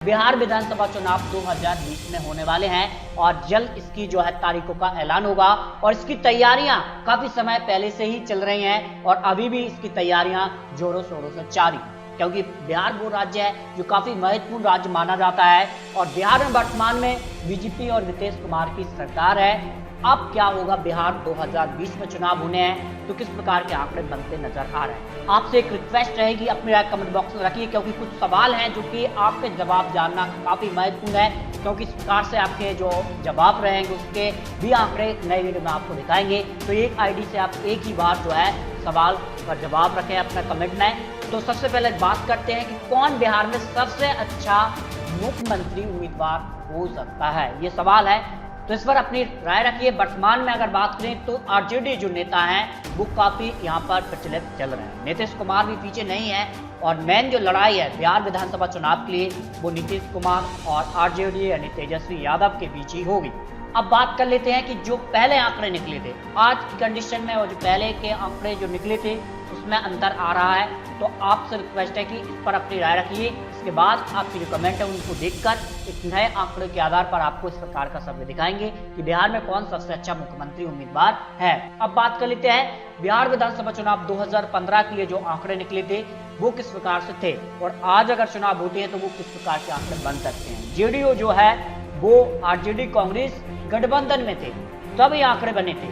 बिहार विधानसभा चुनाव 2020 में होने वाले हैं और जल्द इसकी जो है तारीखों का ऐलान होगा और इसकी तैयारियां काफी समय पहले से ही चल रही हैं और अभी भी इसकी तैयारियां जोरों शोरों से जारी, क्योंकि बिहार वो राज्य है जो काफी महत्वपूर्ण राज्य माना जाता है और बिहार में वर्तमान में बीजेपी और नीतीश कुमार की सरकार है। अब क्या होगा, बिहार 2020 में चुनाव होने हैं तो किस प्रकार के आंकड़े बनते नजर आ रहे हैं। आपसे एक रिक्वेस्ट रहेगी, अपनी राय कमेंट बॉक्स में रखिए, क्योंकि कुछ सवाल हैं जो कि आपके जवाब जानना काफी महत्वपूर्ण है, क्योंकि इस प्रकार से आपके जो जवाब रहेंगे उसके भी आंकड़े नए वीडियो में आपको दिखाएंगे। तो एक आईडी से आप एक ही बार जो है सवाल का जवाब रखें अपना कमेंट में। तो सबसे पहले बात करते हैं कि कौन बिहार में सबसे अच्छा मुख्यमंत्री उम्मीदवार हो सकता है, ये सवाल है। तो इस पर अपनी राय रखिए। वर्तमान में अगर बात करें तो आरजेडी जो नेता हैं वो काफी यहाँ पर प्रचलित चल रहे हैं। नीतीश कुमार भी पीछे नहीं है और मेन जो लड़ाई है बिहार विधानसभा चुनाव के लिए वो नीतीश कुमार और आरजेडी यानी तेजस्वी यादव के बीच ही होगी। अब बात कर लेते हैं कि जो पहले आंकड़े निकले थे आज की कंडीशन में और जो पहले के आंकड़े जो निकले थे उसमें अंतर आ रहा है। तो आपसे रिक्वेस्ट है कि इस पर अपनी राय रखिए। इसके बाद आपके जो कमेंट है उनको देखकर एक नए आंकड़े के आधार पर आपको इस प्रकार का सर्वे दिखाएंगे कि बिहार में कौन सबसे अच्छा मुख्यमंत्री उम्मीदवार है। अब बात कर लेते हैं बिहार विधानसभा चुनाव 2015 के लिए जो आंकड़े निकले थे वो किस प्रकार से थे और आज अगर चुनाव होते हैं तो वो किस प्रकार के आंकड़े बन सकते हैं। जेडीयू जो है वो आरजेडी कांग्रेस गठबंधन में थे तब ये आंकड़े बने थे।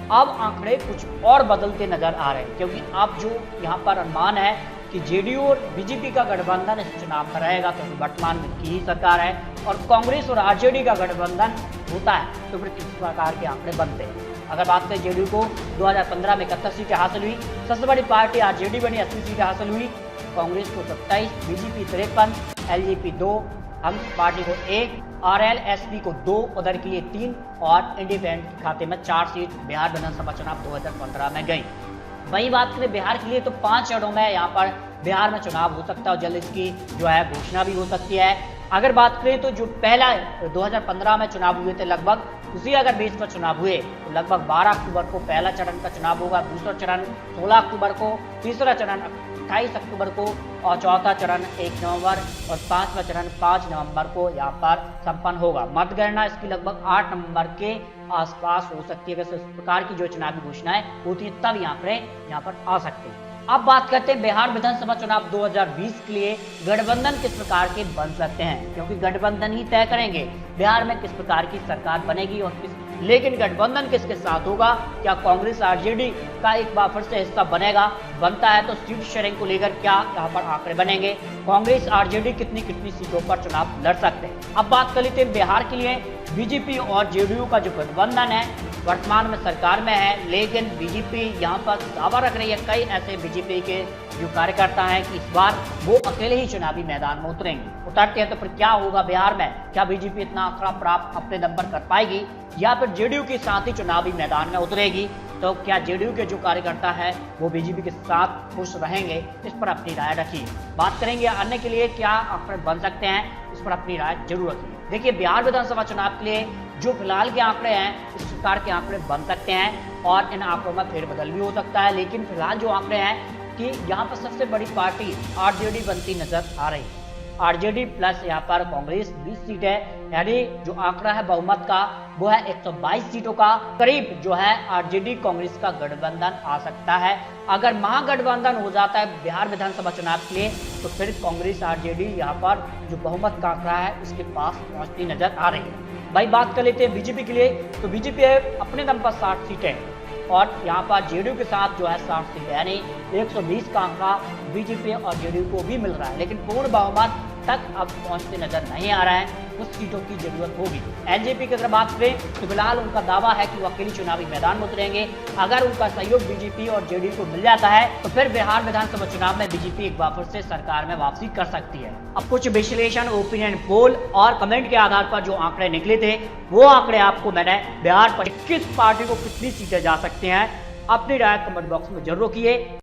अब आंकड़े कुछ और बदलते नजर आ रहे हैं, क्योंकि अब जो यहाँ पर अनुमान है कि जेडीयू और बीजेपी का गठबंधन इस चुनाव में रहेगा, क्योंकि वर्तमान में की ही सरकार है और कांग्रेस और आरजेडी का गठबंधन होता है तो फिर किस प्रकार के आंकड़े बनते हैं। अगर बात करें जेडीयू को 2015 में 71 सीटें हासिल हुई, सबसे बड़ी पार्टी आरजेडी बनी, 80 सीटें हासिल हुई, कांग्रेस को 27, बीजेपी 53, एलजेपी 2, हम पार्टी को 1, आरएलएसपी को 2, उधर के लिए 3 और इंडिपेंडेंट के खाते में 4 सीट बिहार विधानसभा चुनाव 2015 में गई। वही बात करें बिहार के लिए तो 5 शहरों में यहाँ पर बिहार में चुनाव हो सकता है और जल्द इसकी जो है घोषणा भी हो सकती है। अगर बात करें तो जो पहला 2015 में चुनाव हुए थे लगभग उसी अगर बेस पर चुनाव हुए तो लगभग 12 अक्टूबर को पहला चरण का चुनाव होगा, दूसरा चरण 16 अक्टूबर को, तीसरा चरण 28 अक्टूबर को और चौथा चरण 1 नवंबर और 5वां चरण 5 नवंबर को यहाँ पर संपन्न होगा। मतगणना इसकी लगभग 8 नवंबर के आसपास हो सकती है। अगर इस प्रकार की जो चुनावी घोषणाएं होती है तब यहाँ पर आ सकते हैं। अब बात करते हैं बिहार विधानसभा चुनाव 2020 के लिए गठबंधन किस प्रकार के बन सकते हैं, क्योंकि गठबंधन ही तय करेंगे बिहार में किस प्रकार की सरकार बनेगी और लेकिन गठबंधन किसके साथ होगा। क्या कांग्रेस आरजेडी का एक बार फिर से हिस्सा बनता है तो सीट शेयरिंग को लेकर क्या यहाँ पर आंकड़े बनेंगे, कांग्रेस आरजेडी कितनी सीटों पर चुनाव लड़ सकते हैं। अब बात कर लेते हैं बिहार के लिए बीजेपी और जेडीयू का जो गठबंधन है वर्तमान में सरकार में है, लेकिन बीजेपी यहाँ पर दावा रख रही है, कई ऐसे बीजेपी के जो कार्यकर्ता हैं कि इस बार वो अकेले ही चुनावी मैदान में उतरते हैं। तो फिर क्या होगा बिहार में, क्या बीजेपी इतना आंकड़ा प्राप्त अपने दम पर कर पाएगी या फिर जेडीयू के साथ ही चुनावी मैदान में उतरेगी। तो क्या जेडीयू के जो कार्यकर्ता है वो बीजेपी के साथ खुश रहेंगे, इस पर अपनी राय रखिए। बात करेंगे अन्य के लिए क्या आंकड़े बन सकते हैं, इस पर अपनी राय जरूर रखिए। देखिए बिहार विधानसभा चुनाव के लिए जो फिलहाल के आंकड़े हैं इस प्रकार के आंकड़े बन सकते हैं और इन आंकड़ों में फेरबदल भी हो सकता है, लेकिन फिलहाल जो आंकड़े हैं कि यहाँ पर सबसे बड़ी पार्टी आरजेडी बनती नजर आ रही है। आरजेडी प्लस यहाँ पर कांग्रेस 20 सीट है, यानी जो आंकड़ा है बहुमत का वो है 122 सीटों का करीब जो है आरजेडी कांग्रेस का गठबंधन आ सकता है। अगर महागठबंधन हो जाता है बिहार विधानसभा चुनाव के लिए तो फिर कांग्रेस आरजेडी यहाँ पर जो बहुमत का आंकड़ा है उसके पास पहुंचती नजर आ रही है। भाई बात कर लेते हैं बीजेपी के लिए तो बीजेपी है अपने दम पर 60 सीटें और यहाँ पर जेडीयू के साथ जो है 60 सीटें, यानी 120 का आंकड़ा बीजेपी और जेडीयू को भी मिल रहा है, लेकिन पूर्ण बहुमत तक अब पहुंचते नजर नहीं आ रहा है, कुछ सीटों की जरूरत होगी। एलजेपी की अगर बात करें तो फिलहाल उनका दावा है कि वो अकेले चुनावी मैदान में उतरेंगे। अगर उनका सहयोग बीजेपी और जेडीयू को मिल जाता है तो फिर बिहार विधानसभा चुनाव में बीजेपी एक बार फिर से सरकार में वापसी कर सकती है। अब कुछ विश्लेषण, ओपिनियन पोल और कमेंट के आधार पर जो आंकड़े निकले थे वो आंकड़े आपको मैंने बिहार पर किस पार्टी को कितनी सीटें जा सकते हैं अपनी राय कमेंट बॉक्स में जरूर रखिए।